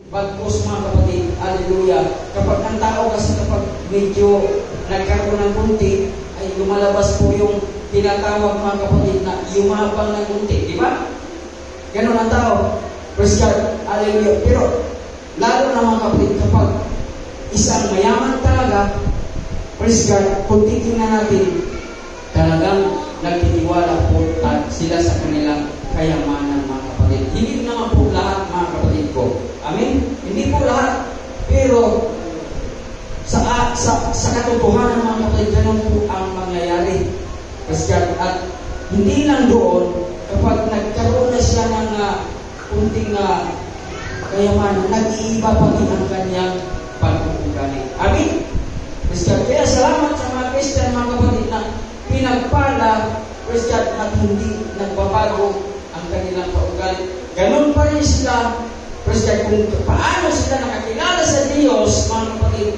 Bagkus mga kapatid, hallelujah. Kapag ang tao kasi kapag medyo nagkaroon ng kunti, ay lumalabas po yung tinatawag mga kapatid na yumabang ng kunti, di ba? Ganun ang tao. Praise God, hallelujah. Pero lalo na mga kapatid, kapag isang mayaman talaga, praise God, kung titingnan natin, talagang nagtitiwala po sila sa kanilang kayamanan mga kapatid. Hindi naman po lahat mga kapatid ko. Amen? Hindi po lahat. Pero sa katotohanan mga kapatid, ganun po ang mangyayari. At hindi lang doon, kapag nagkaroon na siya ng kunting kayamanan, nag-iiba pa din ang kanyang pag-uugali. Amen? Kaya salamat sa mga Christian mga kapatid na pinagpala, at hindi nagbabago ang kanilang pag-uugali. Ganun pa rin sila, kung paano sila nakakilala sa Diyos, mga kapatid,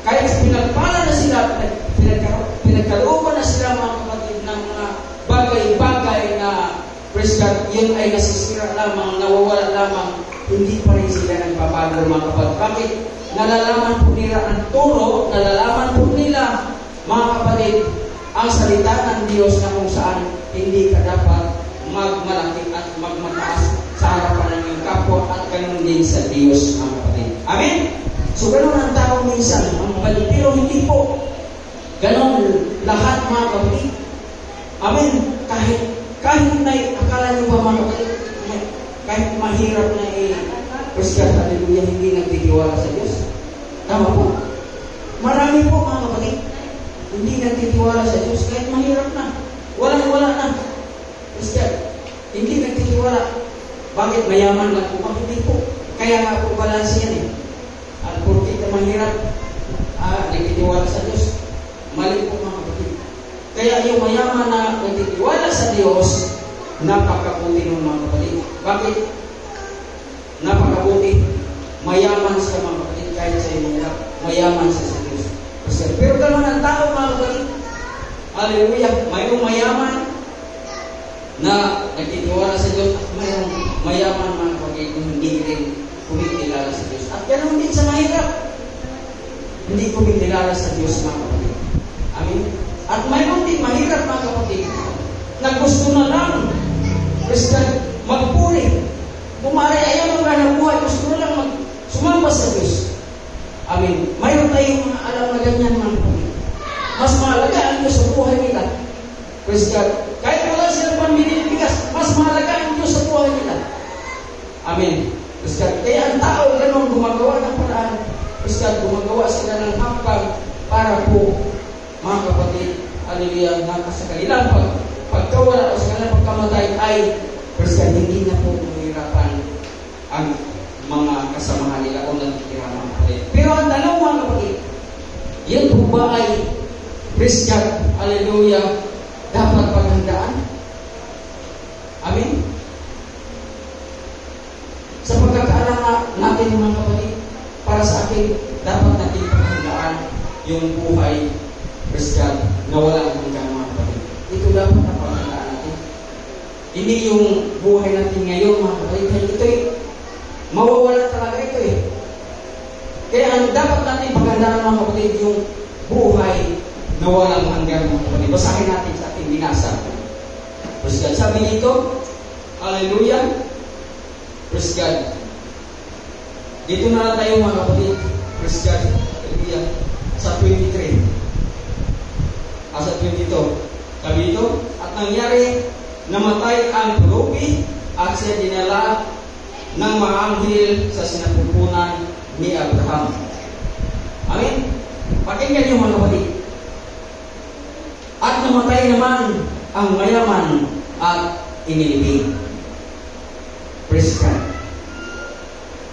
kahit pinagpala na sila, pinagkalooban na sila mga kapatid ng mga bagay-bagay na yun ay nasisira lamang, nawawala lamang, hindi pa rin sila nagbabago mga kapatid. Bakit? Nalalaman po nila ang turo, nalalaman po nila mga kapatid ang salita ng Diyos na kung saan hindi ka dapat magmalaki at magmataas sa harapan ng iyong kapwa at ganun din sa Diyos mga kapatid. Amen? So ganun ang tao minsan mga kapatid, pero hindi po ganun lahat mga kapatid. Amen? Kahit na akala nyo ba mga kapatid, kahit mahirap na Christian, hallelujah, hindi nagtitiwala sa Diyos. Tama po. Marami po mga kapatid, hindi nagtitiwala sa Diyos kahit mahirap na. Wala na. Christian, hindi nagtitiwala. Bakit mayaman lang po? Hindi po. Kaya nga po balanse yan eh. At porkit na mahirap, nagtitiwala sa Diyos. Mali po mga kapatid. Kaya yung mayaman na nagtitiwala sa Diyos, napakabuti ng mga kapatid. Bakit? Napakabuti. Mayaman siya mga kapatid kahit sa mahirap. Mayaman siya sa Diyos. Pero ganoon ang tao mga kapatid. Hallelujah. Mayroong mayaman na nagtitiwala sa Diyos at mayroong mayaman mga kapatid hindi rin kumikilala sa Diyos. At ganoon din sa mahirap. Hindi kumikilala sa Diyos mga kapatid. Amen. At mayroon din mahirap mga kapatid na gusto na lang magpuri. Kung maaari ayaw ng ganang buhay, gusto na lang sumamba sa Diyos. Amen. Mayroon tayong mga alam na ganyan mga kapatid. Mas mahalaga ang Diyos sa buhay nila. Kahit wala silang pamilya bigas, mas mahalaga ang Diyos sa buhay nila. Amen. Kaya ang tao ganun gumagawa ng paraan. Gumagawa sila ng hakbang para po mga kapatid, hallelujah, na sa kanilang pagkawala o sa kanilang pagkamatay ay hindi na po mahirapan ang mga kasamahan nila o nagkikirama mga kapatid. Pero ang tanong mga kapatid, yan po ba ay Christian, hallelujah, dapat paghandaan? Amen? Sa pagkakaalam natin mga kapatid, para sa akin, dapat natin paghandaan yung buhay Christian na walang hanggang mga kapatid. Ito dapat na paghandaan natin. Hindi yung buhay natin ngayon mga kapatid. Ito'y mawawala talaga ito eh. Kaya ang dapat natin paghandaan mga kapatid yung buhay na walang hanggang mga kapatid. Basahin natin sa ating binasa. Christian, sabi dito, hallelujah, praise God. Dito na lang tayo mga kapatid, praise God, hallelujah, sa 23. Sa 22. Sabi dito, at nangyari, namatay ang pulubi at siya dinala ng mga anghel sa sinapupunan ni Abraham. Amen? Pakinggan niyo mga kapatid. At namatay naman ang mayaman at inilibing. Praise God.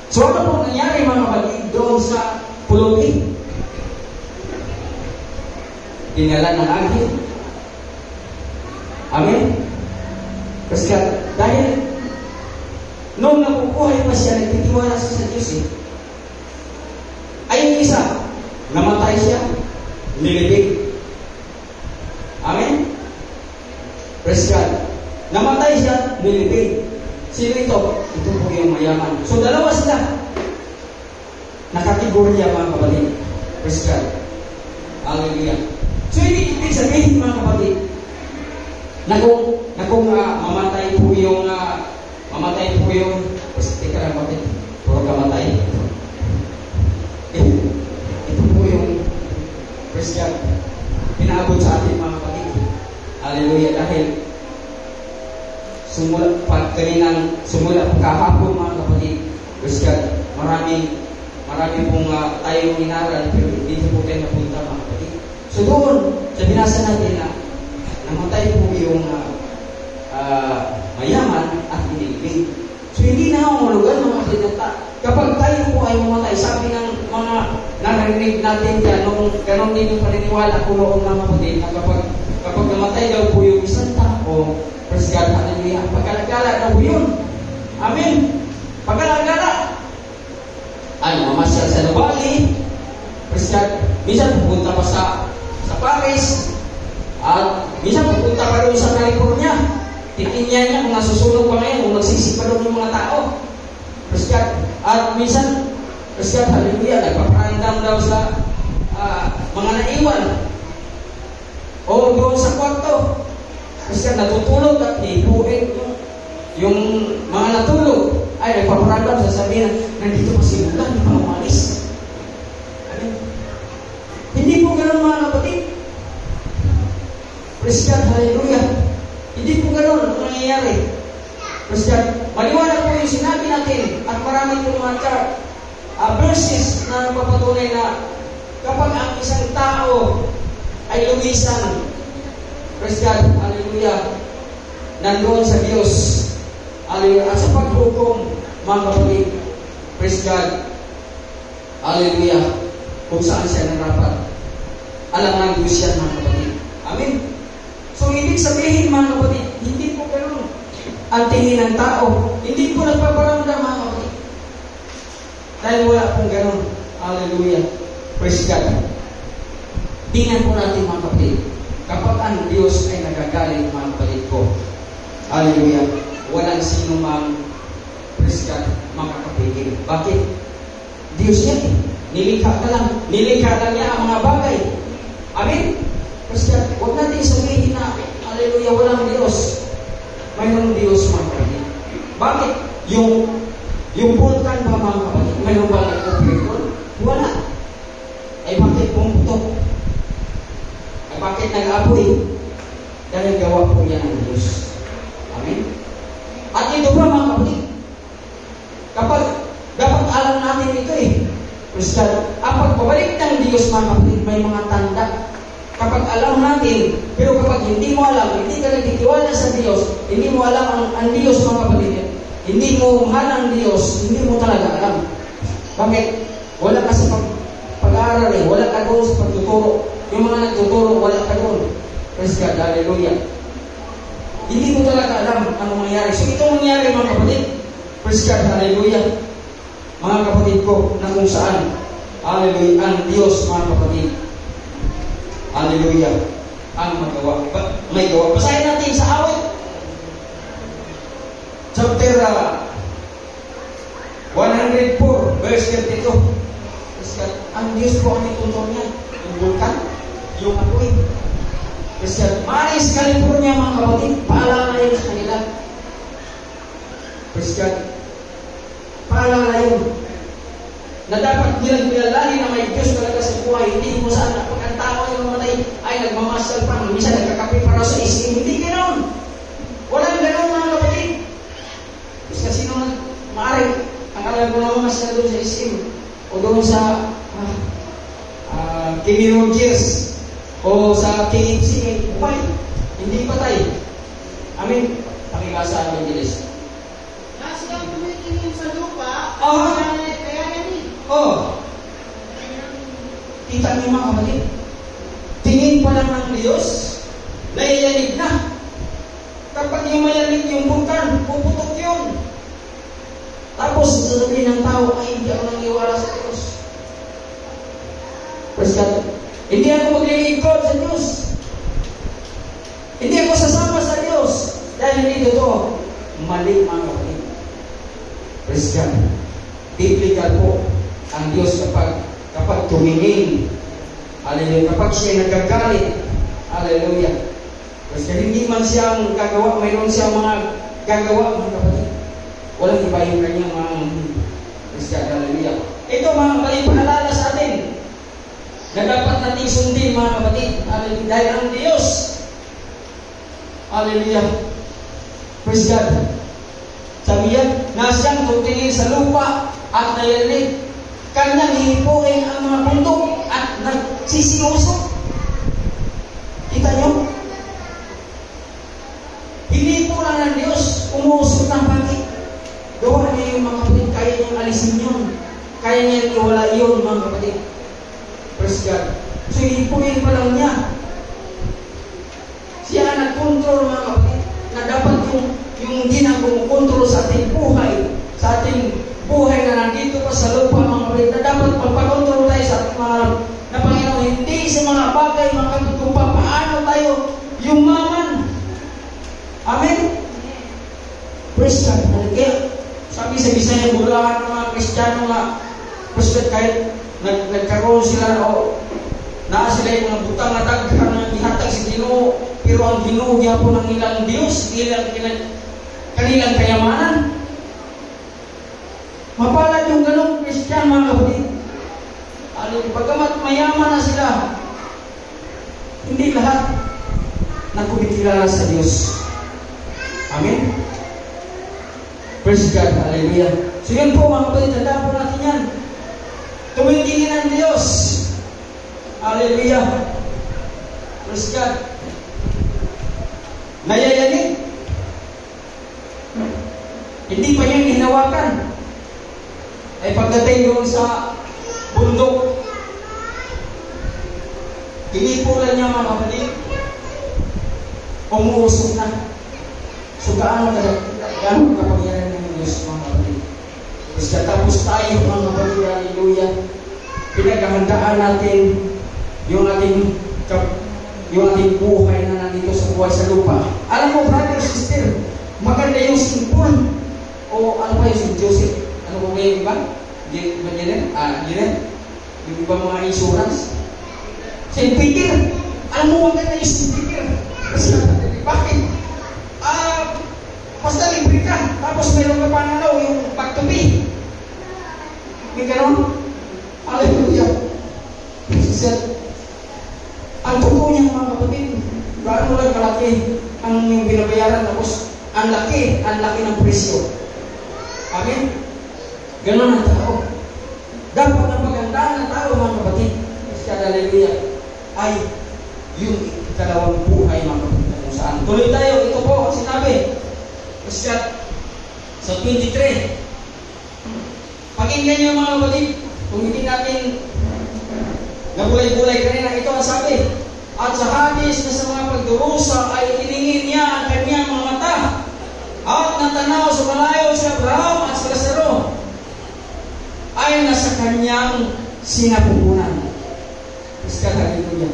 So ano po nangyari mga kapatid doon sa pulubi? Dinala ng anghel. Amen? Kasi dahil nung nabubuhay pa siya, nagtitiwala siya sa Diyos eh. Ay yung isa, namatay siya, nilibig. Amen? Praise God. Namatay siya, nilibig. Sino ito? Ito po yung mayaman. So dalawa sila. kategorya mga kapatid. Praise God. Hallelujah. So, hindi ibig sabihin mga kapatid, na kung mamatay po yung, teka lang kapatid, puro kamatay. Ito po yung, praise God, pinaabot sa atin mga kapatid. Hallelujah. Dahil, simula kahapon mga kapatid, praise God, marami pong tayong inaral, pero hindi po tayo napunta mga kapatid. So doon, sa binasa natin na namatay po yung mayaman at inilig. So hindi na ako malugan mga kapatid. Kapag tayo po ay mamatay, sabi ng mga narinig natin dyan, ganon din yung paniniwala ko noong mga kapatid, na kapag namatay daw po yung isang tao, praise God, hallelujah, pagkalagala daw po yun. Amen. Pagkalagala. Mamasyal sa Nubali, praise God, minsan pupunta pa sa Paris, at minsan pupunta pa doon sa California. Titingnan niya kung nasusunog pa ngayon, kung nagsisik pa doon yung mga tao. Praise God. At minsan, praise God, hallelujah, nagpaparandam daw sa mga naiwan. O doon sa kwarto. Praise God, natutulog at ipuin yung mga natulog. Ay, nagpaparandam, sasabihin na, nandito pa si Bulan, hindi pa umalis. Hindi po ganoon mga kapatid. Praise God, hallelujah. Hindi po ganoon ang nangyayari. Praise God. Maliwanag po yung sinabi natin at marami po mga verses na napapatunay na kapag ang isang tao ay lumisan, praise God, hallelujah, nandoon sa Diyos, hallelujah, at sa paghukom, mga kapatid, praise God, hallelujah, kung saan siya narapat. Alam ng Diyos yan, mga kapatid. Amen. So, ibig sabihin, mga kapatid, hindi po ganoon ang tingin ng tao. Hindi po nagpaparamdam, mga kapatid. Dahil wala pong ganoon. Hallelujah. Praise God. Tingnan po natin, mga kapatid. Kapag ang Diyos ay nagagalit, mga kapatid ko, hallelujah, walang sino mang, praise God, makakapigil. Bakit? Diyos yan. Nilikha ka lang. Nilikha lang niya ang mga bagay. Amen? Praise God. Huwag natin sabihin na, hallelujah, walang Diyos. Mayroong Diyos, mga kapatid. Bakit? Yung vulkan ba, mga kapatid, mayroong ba nag-operate? Wala. Ay bakit pumutok? Ay bakit nag-apoy? Dahil gawa po yan ng Diyos. Amen? At ito ba, mga kapatid? Kapag dapat alam natin ito praise God. Kapag pabalik ng Diyos, mga kapatid, may mga tanda. Kapag alam natin, pero kapag hindi mo alam, hindi ka nagtitiwala sa Diyos, hindi mo alam ang Diyos, mga kapatid, hindi mo mahal ang Diyos, hindi mo talaga alam. Bakit? Wala ka sa pag-aaral wala ka doon sa pagtuturo. Yung mga nagtuturo, wala ka doon. Praise God, hallelujah. Hindi mo talaga alam ang mangyayari. So ito mangyayari, mga kapatid. Praise God, hallelujah. Mga kapatid ko, na kung saan, hallelujah, ang Diyos, mga kapatid, hallelujah, ang may gawa. Basahin natin sa awit. Chapter 104, verse 32. Ang Diyos po ang itutur niya. Yung vulkan, yung apoy. Maris, California, mga kapatid, paalala yun sa kanila. Praise God. Paalala yun. Na dapat nilang pinalali na may Diyos talaga sa buhay. Hindi mo saan na pag ang tao ay mamatay ay nagmamasal pa. Minsan nagkakape para sa isim. Hindi ganoon. Walang ganoon, mga kapatid. Kasi sino maaaring ang alam mo naman mas na doon sa isim o doon sa Kenny Rogers o sa KFC, buhay. Hindi patay. Amin. Pakingasa ang English. Nasa kang tumitingin sa lupa, kaya yanin. Kita niyo, mga kapatid. Tingin pa lang ng Diyos, naiyanig na. Kapag yung mayanig yung vulkan, puputok yun. Tapos, sasabihin ng tao, ay hindi ako nangiwala sa Diyos. Praise God. Hindi ako maglilingkod sa Diyos. Hindi ako sasama sa Diyos. Dahil hindi totoo. Mali, mga kapatid. Praise God. Biblical po. ang Diyos kapag tumingin. Hallelujah. Kapag siya nagagalit. Hallelujah. Kasi hindi man siyang gagawa, mayroon siyang mga gagawa, mga kapatid. Walang iba yung kanyang mga Christian. Hallelujah. Ito mga kapatid, paalala sa atin na dapat natin sundin, mga kapatid. Hallelujah. Dahil ang Diyos, hallelujah, praise God, sabi yan, na siyang tutingin sa lupa at narinig, kanyang hihipuin ang mga bundok at nagsisiusok. Kita nyo? Hinipo lang ng Diyos, umuusok ng pati. Gawa niya yung mga kapatid, kaya niyang alisin yun. Kaya niyang iwala yun, mga kapatid. Praise God. So, hihipuin pa lang niya. Siya ang nag-control, mga kapatid, na dapat yung ginagumukontrol sa ating buhay na nandito pa sa lupa, mga kapatid, na dapat magpakontrol tayo sa ating mga na Panginoon, hindi sa mga bagay, mga kapatid, kung paano tayo yumaman. Amen? Praise God. Kaya, sabi sa Bisaya, bulahan ng mga Kristiyano nga, praise God, kahit nagkaroon sila o naa sila yung mga butang na daghan na ihatag si Ginoo, pero ang Ginoo po ng ilang Diyos, kanilang kayamanan. Mapalad yung ganong Kristiyan, mga kapatid. Pagkamat mayaman na sila, hindi lahat nagkumikilala sa Diyos. Amen? Praise God. Hallelujah. So yun po, mga kapatid, tandaan po natin yan. Tumingin ang Diyos. Hallelujah. Praise God. Nayayanig. Hindi pa yan hinawakan. Ay pagdating doon sa bundok, hinipulan niya, mga kapatid, umuusok na. So gaano kapangyarihan ng Diyos, mga kapatid. Tapos katapos tayo, mga kapatid, hallelujah, pinaghahandaan natin yung ating buhay na nandito sa buhay sa lupa. Alam mo, brother, sister, maganda yung simple. O ano ba yung si Joseph? Ano ba yung iba? Ganyan? Yung iba mga insurance? Si Peter. Alam mo, maganda yung si Peter. Kasi, bakit? Basta libre ka. Tapos meron ka pa na yung pagtupi. May ganon? Hallelujah. Sister, ang totoo niya, mga kapatid, gaano lang kalaki ang yung binabayaran, tapos ang laki ng presyo. Amen? Ganon ang tao. Dapat ang magandaan ng tao, mga kapatid, hallelujah, ay yung ikalawang buhay, mga kapatid, kung saan. Tuloy tayo, ito po ang sinabi. Sa 23. Pakinggan niyo, mga kapatid, kung hindi natin nagulay-gulay kanina, ito ang sabi. At sa Hades na sa mga pagdurusa ay itiningin niya ang kanyang mga mata at natanaw sa malayo si Abraham at si Lazaro ay nasa kanyang sinapupunan. Praise God, hallelujah.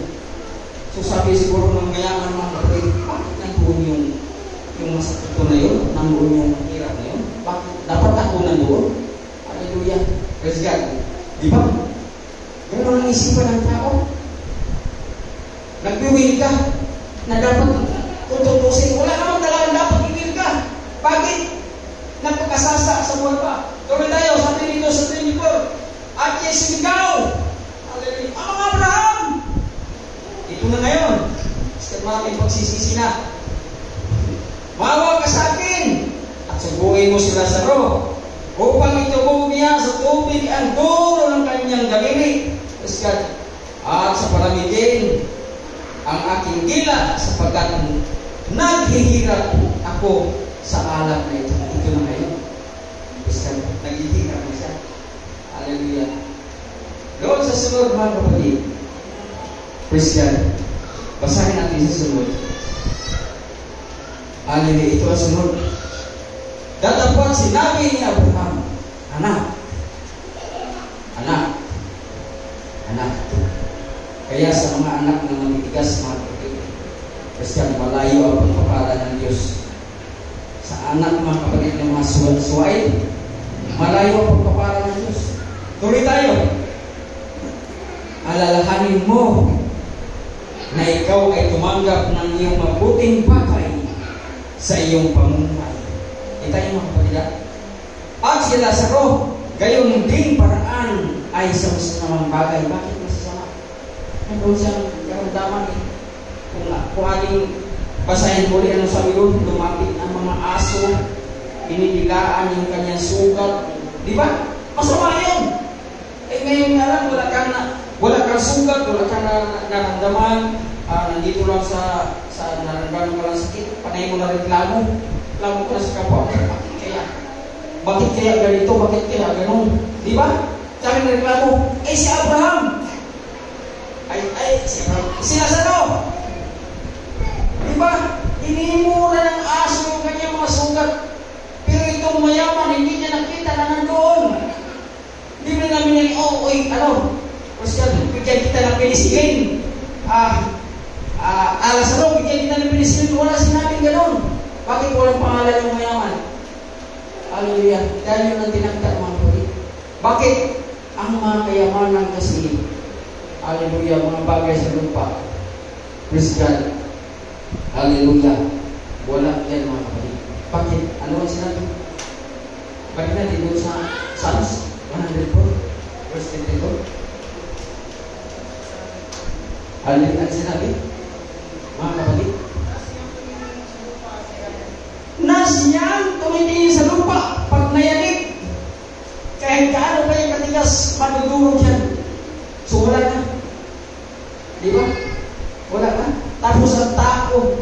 So sabi siguro ng mayaman, mga kapatid, bakit nandoon yung masakit ko na yun? Nandoon yung mahirap na yun? Bakit? Dapat ako nandoon? Hallelujah. Praise God. Di ba? Ganun ang isipan ng tao. Nagbiwil ka na dapat tututusin. Wala namang talagang dapat iwil ka. Bakit? Nagpakasasa sa buwan pa. Tuloy tayo, sabi dito sa 24. At sinigaw. Hallelujah. Ang Abraham! Ito na ngayon. Kasi maraming pagsisisi na. Mawa ka sa akin at subuhin mo si Lazaro upang itubog niya sa tubig ang dulo ng kanyang daliri. At sa palamitin ang aking dila sapagkat naghihirap ako sa alat na ito. Ito na ngayon. Naghihirap na siya. Hallelujah. Doon sa sunod, mga kapatid, praise God. Basahin natin sa sunod. Hallelujah. Ito ang sunod. Datapot sinabi ni Abraham, Anak. Kaya sa mga anak na namitigas, mga kapatid, kasi malayo ang pagpapala ng Diyos. Sa anak, mga kapatid, ng mga suway, malayo ang pagpapala ng Diyos. Tuloy tayo. Alalahanin mo na ikaw ay tumanggap ng iyong mabuting bagay sa iyong pamumuhay. Kita niyo mga kapatid. At si Lazaro, gayon din paraan ay sa masamang bagay. Bakit masasama? Nandun siyang karamdaman eh. Kung ating basahin muli, ano sabi doon? Lumapit ang mga aso, inidilaan yung kanyang sugat. Di ba? Masama yun. Eh ngayon nga lang, wala kang sugat, wala kang naramdaman, nandito lang sa naramdaman ka lang sakit, panay mo na reklamo ko na sa kapwa. Bakit kaya ganito, bakit kaya ganun? Di ba? Sabi ng reklamo, si Abraham, si Lazaro, di ba? Inimura ng aso yung kanyang mga sugat, pero itong mayaman, hindi niya nakita na nandoon. Hindi mo namin yung, bigyan kita ng penicillin. Lazaro, bigyan kita ng penicillin. Wala sinabing gano'n. Bakit walang pangalan yung mayaman? Hallelujah. Dahil yun ang tinagda mga kapatid. Bakit? Ang mga kayamanan kasi, hallelujah, mga bagay sa lupa. Praise God. Hallelujah. Wala yan mga kapatid. Bakit? Ano ang sinabi? Bakit natin doon sa Psalms 104, verse 22? Hallelujah. Ang sinabi? Mga kapatid? Nasiyang tumitingin sa lupa pag nayanig. Kahit kaano kayo katigas, madudurog yan. So wala na. Di ba? Wala na. Tapos ang tao,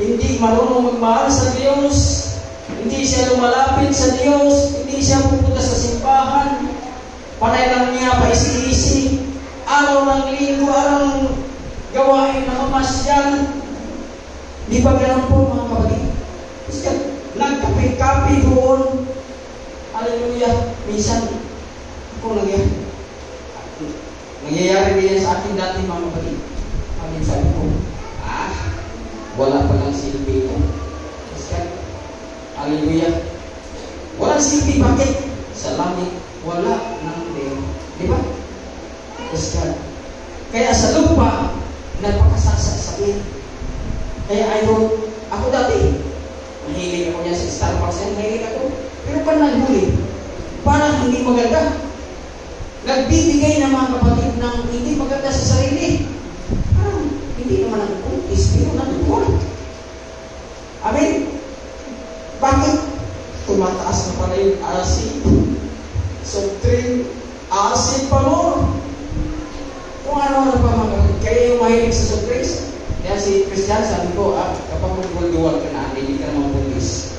hindi marunong magmahal sa Diyos, hindi siya lumalapit sa Diyos, hindi siya pupunta sa simbahan, panay lang niya paisi-isi, araw ng linggo, araw ng gawain na mamasyal. Di ba ganun po mga kapatid? Kasi nagkapi-kapi doon. Hallelujah. Minsan, ako nangyayari din sa akin dati mga kapatid. Amin sabi ko, wala pa lang silbi ito. Hallelujah. Walang silbi. Bakit? Sa langit, wala ng Deo. Di ba? Kaya sa lupa, nagpakasasakit. Kaya ako dati, mahilig ako niya sa Starbucks yan, mahilig ako. Pero pa naghuli, parang hindi maganda. Nagbibigay ng mga kapatid ng hindi maganda sa sarili. Parang hindi naman ang kuntis, pero natutuwa. Amen? Bakit? Tumataas na pala yung acid. So, acid pa more. Kung ano pa mga kapatid. Kaya yung mahilig sa surprise. Kaya si Christian, sabi ko, kapag mag-duwal ka na, hindi ka naman buntis.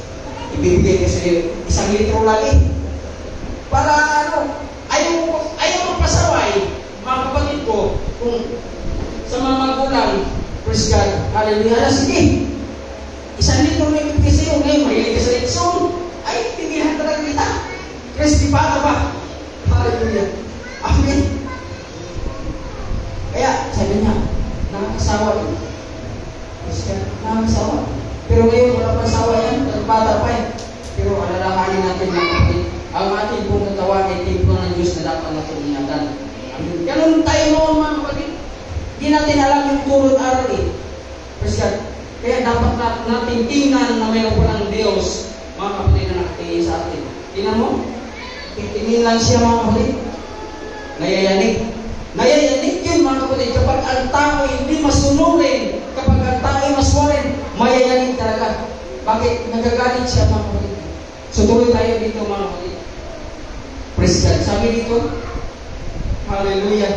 Ibibigay ko sa'yo 1 litro lagi. Para ayaw magpasaway, mga kapatid ko, kung sa mga magulang, Christian, hallelujah, sige. 1 litro na ibibigay sa'yo, ngayon, mahilig ka sa Lechon, bibigyan talaga kita. Crispy pa ka ba? Hallelujah. Amen. Kaya, sabi niya, nakakasawa yun. Nakakasawa. Pero ngayon, wala pa asawa yan. Bata pa yan. Pero alalahanin natin mga kapatid. Ang ating pong katawan ay templo ng Diyos na dapat natin ingatan. Ganun tayo noon mga kapatid. Hindi natin alam yung turot aral eh. Kaya dapat natin tingnan na mayroon po ng Diyos, mga kapatid na nakatingin sa atin. Tingnan mo? Tingin lang siya mga kapatid. Nayayanig. Nayayanig yun mga kapatid. Kapag ang tao hindi masunurin, kapag ang tao ay maswarin, mayayanig talaga. Bakit? Nagagalit siya mga kapatid. So tuloy tayo dito mga kapatid. Praise God. Sabi dito, hallelujah.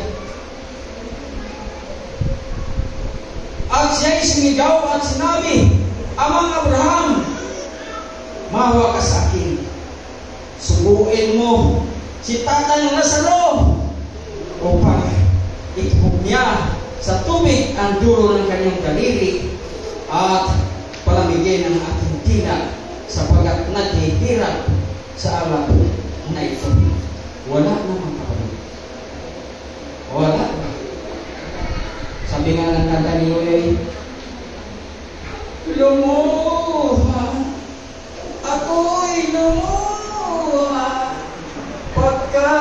At siya'y sumigaw at sinabi, Amang Abraham, mahawa ka sa akin. Subuin mo si Tatang Lazaro upang ikubog niya sa tubig ang dulo ng kanyang daliri at palamigin ang aking tinag sapagkat naghihirap sa alak na ito. Wala naman kapatid. Wala. Sabi nga ng kanta ni Yoyoy, lumuha, ako'y lumuha, pagka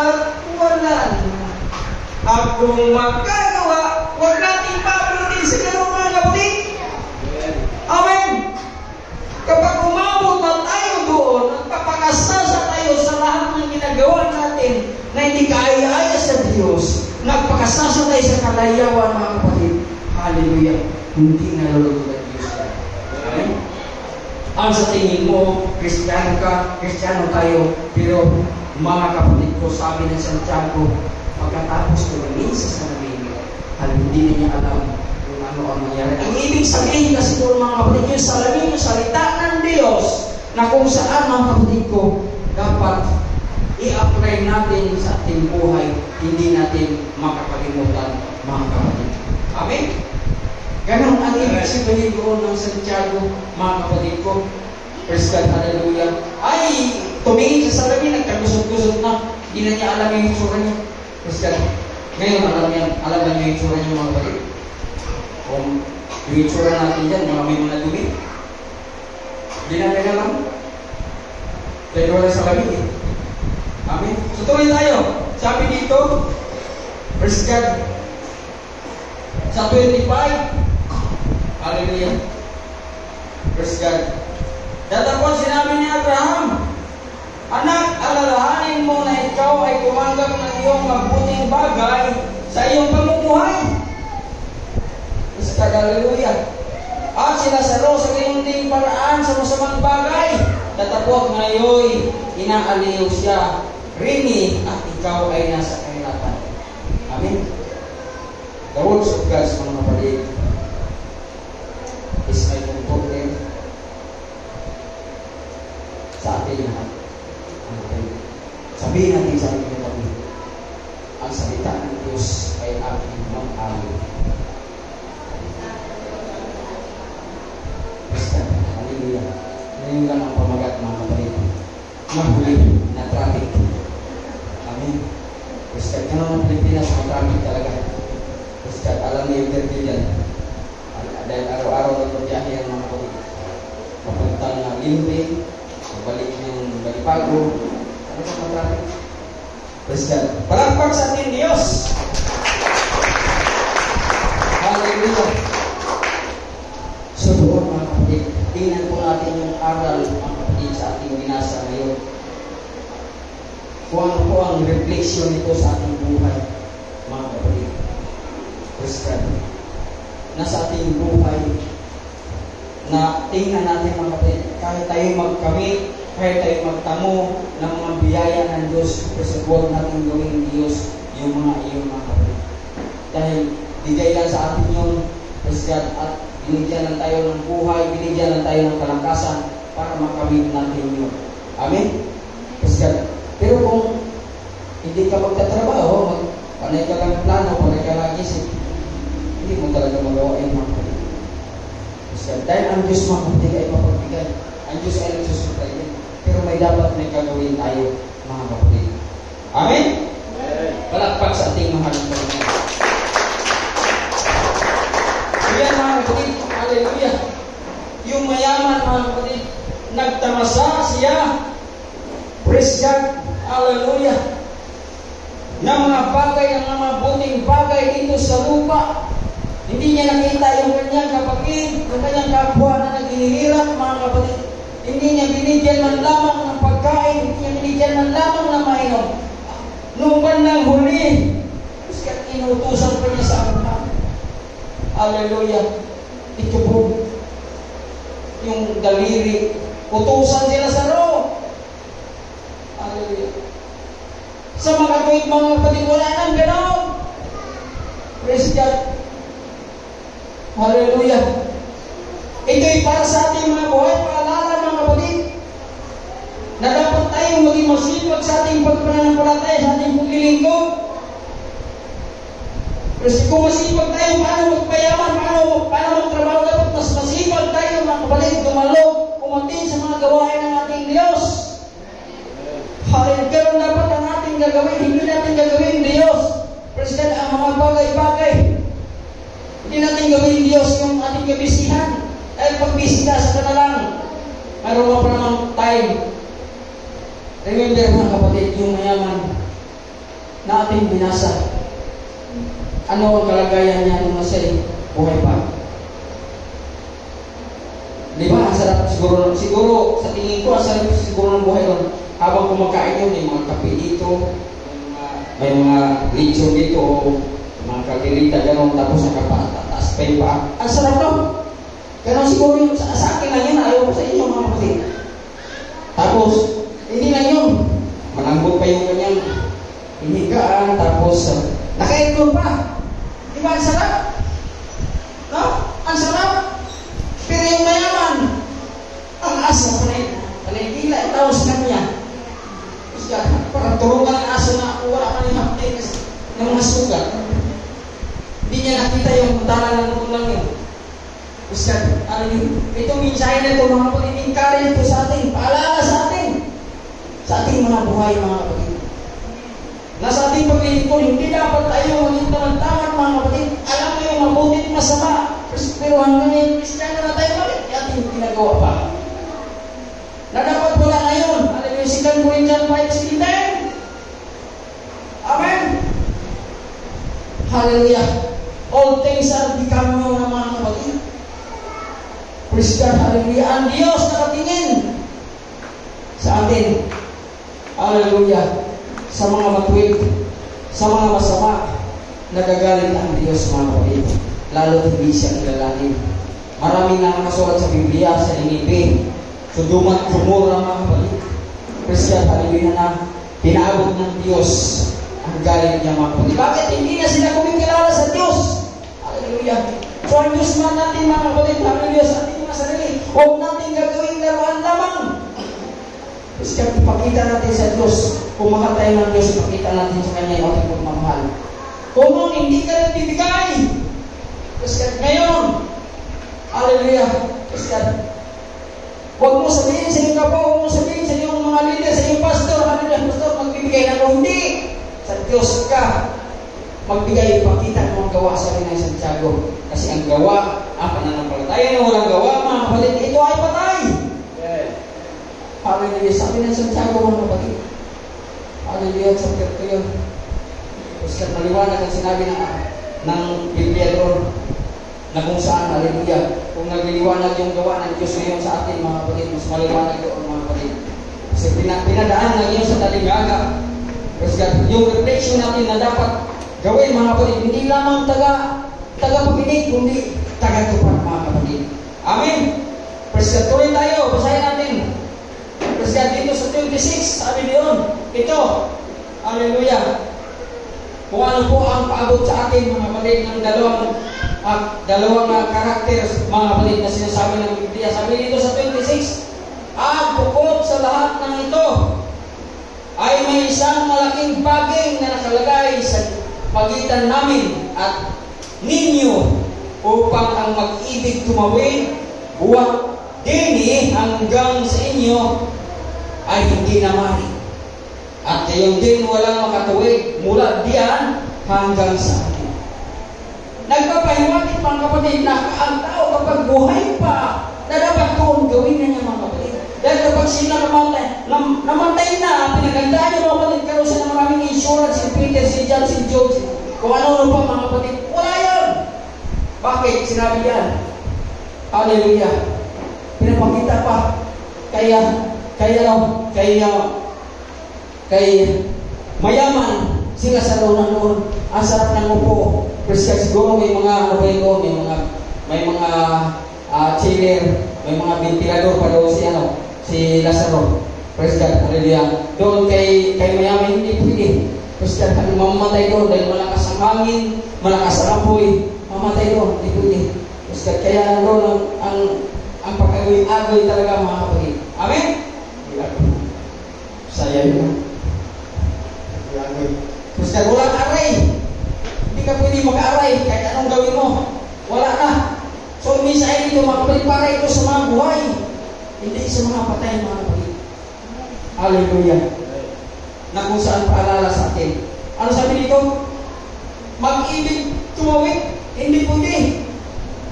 At kung magkagawa, huwag nating pabunutin sa ganun mga kapatid. Amen. Kapag umabot na tayo doon, nagpapakasasa tayo sa lahat ng ginagawa natin na hindi kaaya-aya sa Diyos, nagpakasasa tayo sa kalayawan mga kapatid. Hallelujah. Hindi nalulugod ang Diyos. Amen. Ang sa tingin mo, Kristiyano ka, Kristiyano tayo, pero mga kapatid ko, sabi ng Santiago, pagkatapos tumingin sa salamin, hindi na niya alam kung ano ang nangyari. Ang ibig sabihin kasi doon mga kapatid, yung salamin, yung salita ng Diyos, na kung saan mga kapatid ko, dapat i-apply natin sa ating buhay, hindi natin makakalimutan mga kapatid. Amen? Ganon ang ibig sabihin doon ng Santiago, mga kapatid ko. Praise God, hallelujah. Ay, tumingin sa salamin, nagkagusot-gusot na, hindi na niya alam yung itsura niya. Praise God. Ngayon, alam na niyo yung itsura niya mga kapatid. Kung yung itsura natin dyan, may mga dumi. Hindi na nila alam. Dahil wala sa salamin eh. Amen. So tuloy tayo. Sabi dito, praise God, sa 25, hallelujah. Praise God. Datapon sinabi ni Abraham, anak, alalahanin mo na ikaw ay tumanggap ng iyong mabuting bagay sa iyong pamumuhay. Praise God, hallelujah. At sinasalo sa iyong paraan sa masamang bagay. Datapon ngayon, inaaliw siya, rini, at ikaw ay nasa kahirapan. Amen. The words of God, mga kapatid, is my comfort sa ating lahat. Sabihin natin sa ating kapatid, ang salita ng Diyos ay aking mag-alin. Basta, hallelujah. Ngayon lang ang pamagat, mga kapatid. Mahuli na traffic. Amen. Basta, ka naman Pilipinas, traffic talaga. Basta, alam niyo yung interview dyan. Dahil araw-araw na pagbiyahe ang mga kapatid. Papuntang na Limbing, balik ng Balipago, ano sa mga traffic? Basta, palakpak sa ating Diyos. Hallelujah. So doon mga kapatid, tingnan po natin yung aral mga kapatid sa ating binasa ngayon. Kung ano po ang reflection nito sa ating buhay, mga kapatid. Basta, nasa ating buhay na tingnan natin mga kapatid, kahit tayo magkamit, kahit tayo magtamo ng mga biyaya ng Diyos, kasi huwag natin gawin Diyos yung mga iyong mga kapatid. Dahil bigay lang sa atin yung God, at binigyan lang tayo ng buhay, binigyan lang tayo ng kalakasan para makamit natin yun. Amen? God. Pero kung hindi ka magtatrabaho, panay ka lang plano, panay ka lang isip, hindi mo talaga magawa yung mga kapatid. Dahil ang Diyos mga kapatid ay mapagbigay. Ang Diyos ay nagsusupply din. Pero may dapat may gagawin tayo mga kapatid. Amen? Palakpak sa ating mahal ng Panginoon. Yan mga kapatid. Hallelujah. Yung mayaman mga kapatid, nagtamasa siya. Praise God. Hallelujah. Na mga bagay, ng mga buting bagay dito sa lupa. Hindi niya nakita yung kanyang kapatid, yung kanyang kapwa na naghihirap, mga kapatid. Hindi niya binigyan man lamang ng pagkain, hindi niya binigyan man lamang ng mainom. Noong bandang huli, inutusan pa niya sa Abraham. Hallelujah. Ito po, yung daliri, utusan sila sa roho. Hallelujah. Sa mga tuwid mga kapatid, wala nang gano'n. Praise God. Hallelujah. Ito'y para sa ating mga buhay, paalala mga kapatid, na dapat tayo maging masipag sa ating pagpananampalataya, sa ating paglilingkod. Kasi kung masipag tayo, paano magpayaman, paano magtrabaho, dapat mas masipag tayo mga kapatid, dumalo, kumatin sa mga gawain ng ating Diyos. Hallelujah. Pero dapat ang ating gagawin, hindi natin gagawin Diyos. Praise God, ang mga bagay-bagay. Hindi natin gawin Diyos yung ating kabisihan. Dahil pag busy ka, saka na lang. Mayroon pa naman time. Remember mga kapatid, yung mayaman na ating binasa. Ano ang kalagayan niya nung nasa buhay pa? Di ba? Ang sarap siguro sa tingin ko, ang sarap siguro ng buhay doon. Habang kumakain yun, may mga kape dito, may mga lechon dito, mga kalderita, gano'n, tapos nakapataas pa yung paa. Ang sarap doon. Gano'n siguro yun, sa akin lang yun, ayaw ko sa inyo mga kapatid. Tapos, hindi lang yun. Malambot pa yung kanyang hinigaan, tapos nakaitlo pa. Di ba ang sarap? No? Ang sarap. Pero yung mayaman, ang asa, panay gila ang tao sa kanya. Parang tulungan ang aso na wala ka ng hapte ng mga sugat. Hindi niya nakita yung puntalan ng tulang yun. Ito minsahe na ito mga kapatid, encourage ito sa atin, paalala sa atin, sa ating mga buhay mga kapatid. Nasa ating paglilingkod, hindi dapat tayo maging tamad-tamad mga kapatid. Alam mo yung mabutit masama, pero hanggang yung Kristiyano na tayo bakit ating ginagawa pa? Na dapat wala ngayon. Alam mo yung 2 Corinthians 5:16. Amen. Hallelujah. All things are become new na mga kapatid. Praise God, hallelujah. Ang Diyos nakatingin sa atin. Hallelujah. Sa mga matuwid, sa mga masama, nagagalit ang Diyos mga kapatid. Lalo hindi siya kilalanin. Maraming nakakasulat sa Biblia, sa Ninive, Sodoma at Gomorra mga kapatid. Praise God, hallelujah na pinaabot ng Diyos ang galit niya mga kapatid. Bakit hindi na sila kumikilala sa Diyos? Hallelujah. So ang Diyos man natin mga kapatid, hallelujah, sa ating mga sarili, huwag natin gagawin laruan lamang. Praise God, ipakita natin sa Diyos. Kung mahal tayo ng Diyos, ipakita natin sa Kanya yung ating pagmamahal. Kung hindi ka nagbibigay, praise God, ngayon, hallelujah, praise God, huwag mo sabihin sa iyong kapwa, huwag mo sabihin sa iyong mga leader, sa iyong pastor, hallelujah, pastor, magbibigay na kung hindi. Sa Diyos ka, magbigay, ipakita mo ang gawa sa rin ng Santiago. Kasi ang gawa, ang pananampalataya na walang gawa, mga kapatid, ito ay patay. Hallelujah, sabi ng Santiago, mga kapatid. Hallelujah, sa kirto yun. Tapos maliwanag ang sinabi ng Biblia doon, na kung saan, hallelujah, kung nagliliwanag yung gawa ng Diyos ngayon sa atin, mga kapatid, mas maliwanag doon, mga kapatid. Kasi pinadaan na ngayon sa taligaga. Kasi yung reflection natin na dapat gawin, mga kapatid, hindi lamang taga-pakinig, kundi taga-tupad, mga kapatid. Amen? Kasi tuloy tayo, basahin natin. Kasi dito sa 26, sabi niyon, ito, hallelujah, kung ano po ang paabot sa atin, mga kapatid, ng dalawang karakter, mga kapatid, na sinasabi ng Biblia. Sabi dito sa 26, at bukod sa lahat ng ito, ay may isang malaking baging na nakalagay sa pagitan namin at ninyo upang ang mag-ibig tumawid, buwak din hanggang sa inyo ay hindi namari. At gayon din walang makatuwid mula diyan hanggang sa atin. Nagpapahiwatig mga kapatid na ang tao kapag buhay pa, na dapat kung gawin na niya mga kapatid. Dahil kapag sila namatay na, pinagandaan niyo mga kapatid, karoon sa maraming insurance, si Peter, si John, si George, kung ano pa mga kapatid, wala yan. Bakit? Sinabi yan. Hallelujah. Pinapakita pa. Kay mayaman sila sa loob noon. Ang sarap ng upo. Kasi siguro may mga may mga chiller, may mga ventilador pa daw si Lazaro. Praise God, hallelujah. Doon kay mayaman hindi pwede. Praise God, mamamatay doon dahil malakas ang hangin, malakas ang apoy, mamatay doon, hindi pwede. Praise God, kaya doon ang pag-agoy talaga mga kapatid. Amen? Saya yun. Praise God, walang aray. Hindi ka pwede mag-aray kahit anong gawin mo. Wala na. So, minsan dito mga kapatid, para ito sa mga buhay. Hindi sa mga patay mga kapatid. Hallelujah. Na kung saan paalala sa atin. Ano sabi dito? Mag-ibig tumawid. Hindi pwede.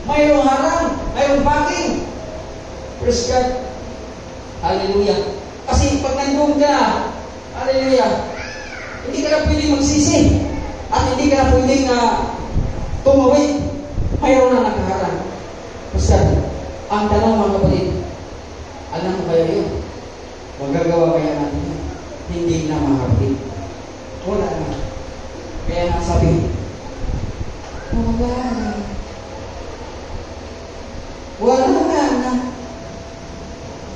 Mayroong harang. Mayroong baging. Praise God. Hallelujah. Kasi pag nandun ka, hallelujah, hindi ka na pwede magsisi. At hindi ka na pwedeng tumawid. Mayroon na nakaharang. Basta, ang tanong mga kapatid, alam mo kaya yun? Magagawa kaya natin yun? Hindi na maharapin. Wala na. Kaya nga sabi, wala na.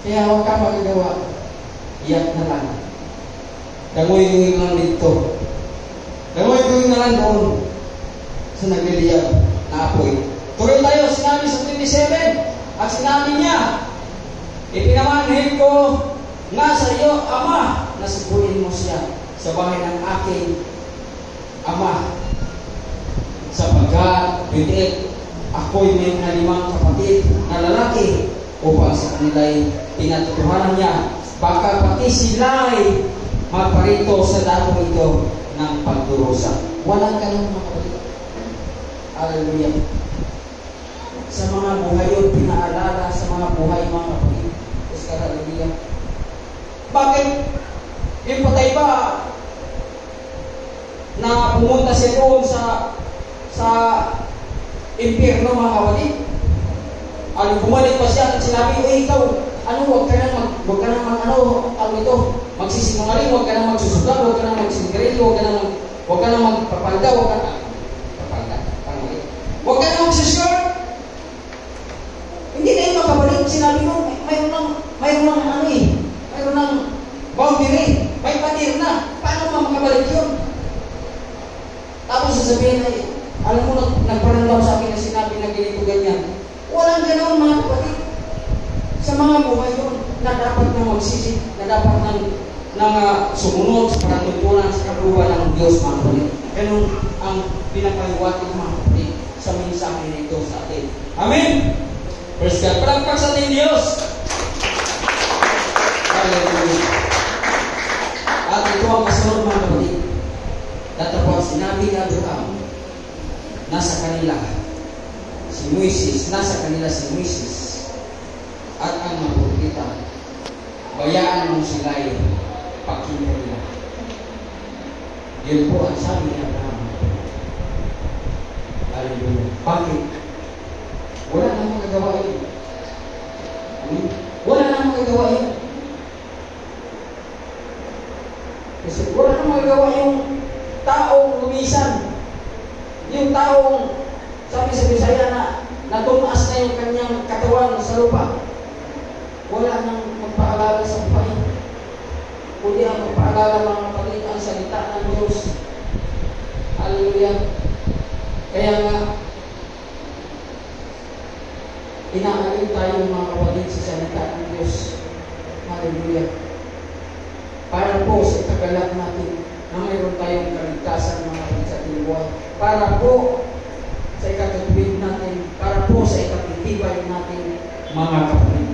Kaya huwag ka magagawa. Iyak na lang. Dangoy-dangoy lang dito. Dangoy-dangoy na lang doon sa nagliliyab na apoy. Tuloy tayo, sinabi sa 27, at sinabi niya, ipinamanhin ko nga sa iyo, Ama, na subuhin mo siya sa bahay ng aking ama. Sapagkat, bitit, ako'y may na 5 kapatid na lalaki upang sa kanila'y pinatutuhanan niya. Baka pati sila'y magparito sa dako ito ng pagdurusa. Walang ganun mga kapatid. Hallelujah. Sa mga buhay yun, pinaalala sa mga buhay mga kapatid. Hallelujah. Bakit? Yung patay ba na pumunta siya doon sa impyerno mga kapatid? Bumalik pa siya at sinabi, ikaw, huwag ka nang magsisinungaling, huwag ka nang magsusublang, huwag ka nang magsingrelo, huwag ka nang magpapalda, huwag ka nang magsushort. Hindi na yung makabalik. Sinabi mo, mayroon ng boundary, may patir na. Paano mo makabalik yun? Tapos sasabihin na, alam mo, nagparamdam sa akin na sinabi na ganito ganyan. Walang ganoon mga kapatid. Sa mga buhay yun, na dapat na magsisi, na dapat nang sumunod sa panatuntunan sa kabuuan ng Diyos mga kapatid. Ganun ang pinapaliwatig mga kapatid sa mensahe nito sa atin. Amen? Praise God. Palagpak sa ating Diyos. Hallelujah. At ito ang kasunod mga kapatid. Datapos sinabi ni Abraham, nasa kanila si Moises, at ang mga propeta, bayaan mo sila'y pagkinila. Yun po ang sabi ni Abraham. Hallelujah. Bakit? Wala nang magagawa yun. Wala nang magagawa yun. Kasi wala nang magagawa yung taong lumisan. Yung taong, sabi sa Bisaya na tumaas na yung kanyang katawan sa lupa. Wala nang magpaalala sa buhay. Kundi ang magpaalala mga kapatid ang salita ng Diyos. Hallelujah. Kaya nga, inaalin tayo mga kapatid sa salita ng Diyos. Hallelujah. Para po sa ikagalak natin na mayroon tayong kaligtasan mga kapatid sa ating buhay. Para po sa ikatutwid natin, para po sa ikatitibay natin mga kapatid.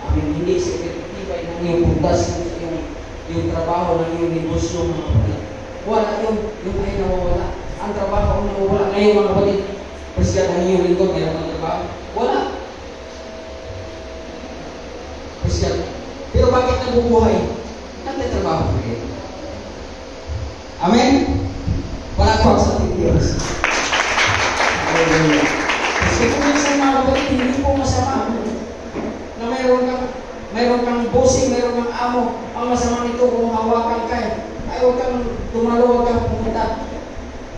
Amin. Hindi sa ikatitibay ng iyong pundas, yung trabaho ng iyong negosyo mga kapatid. Wala yung ay nawawala. Ang trabaho ang nawawala. Ngayon mga kapatid, presya ng iyong lingkod, mayroon ang trabaho. Wala. Presya. Pero bakit nabubuhay? Nagtatrabaho kayo. Amen? Wala ko sa ating Diyos. Hallelujah. Kasi kung minsan mga kapatid, hindi po masama na mayroon kang bossing, mayroon kang amo. Ang masama nito kung hawakan ka, ay huwag kang tumalo, huwag kang pumunta.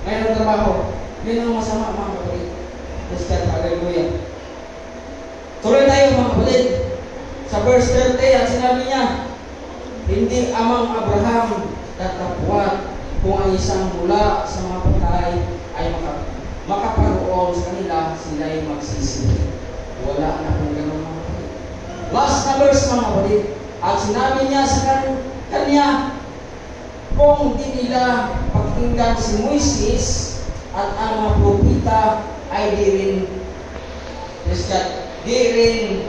Mayroon trabaho. Yun ang masama mga kapatid. Praise God. Hallelujah. Tuloy tayo mga kapatid. Sa verse 30 at sinabi niya, hindi amang Abraham tatapwat kung ang isang mula sa mga patay ay makaparoon sa kanila, sila ay magsisi. Wala na kung gano'n mga kapatid. Last na verse mga kapatid. At sinabi niya sa kanya, kung di nila pakinggan si Moises at ang mga propeta ay di rin,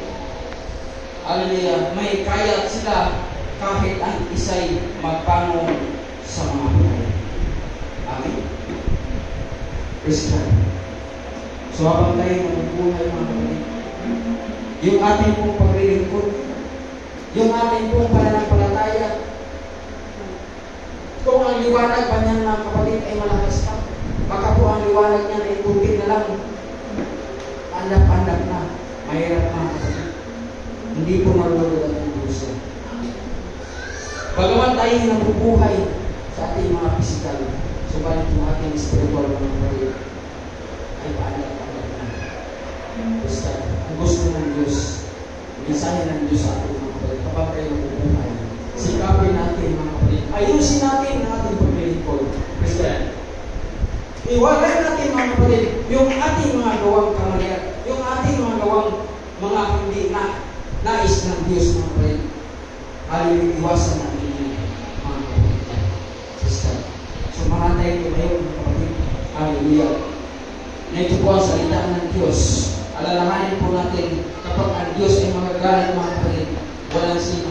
hallelujah, may kayat sila kahit ang isa'y magpangon sa mga patay. Amen. Praise God. So habang tayo mabubuhay mga kapatid, yung ating pong paglilingkod, yung ating pong pananampalataya, kung ang liwanag ba niyan mga kapatid kapatid ay malakas pa. Baka po ang liwanag niya ay tubig na lang. Andap-andap na. Mahirap mga kapatid. Hindi po marunod ang Diyos. Bagaman tayo nabubuhay sa ating mga physical, subalit yung ating spiritual mga kapatid ay paandap-andap na. Basta, ang gusto ng Diyos, mensahe ng Diyos sa ating mga kapatid, kapag tayo nabubuhay, sikapin natin mga kapatid, ayusin natin ang ating paglilingkod. Christian, iwalay natin mga kapatid, yung ating mga gawang kamalian, yung ating mga gawang mga hindi na nais ng Diyos mga kapatid. Hallelujah, iwasan natin yun mga kapatid. Christian, sumahatay ko kayo mga kapatid. Hallelujah. Na ito po ang salita ng Diyos. Alalahanin po natin kapag ang Diyos ay magagalit mga kapatid, walang sino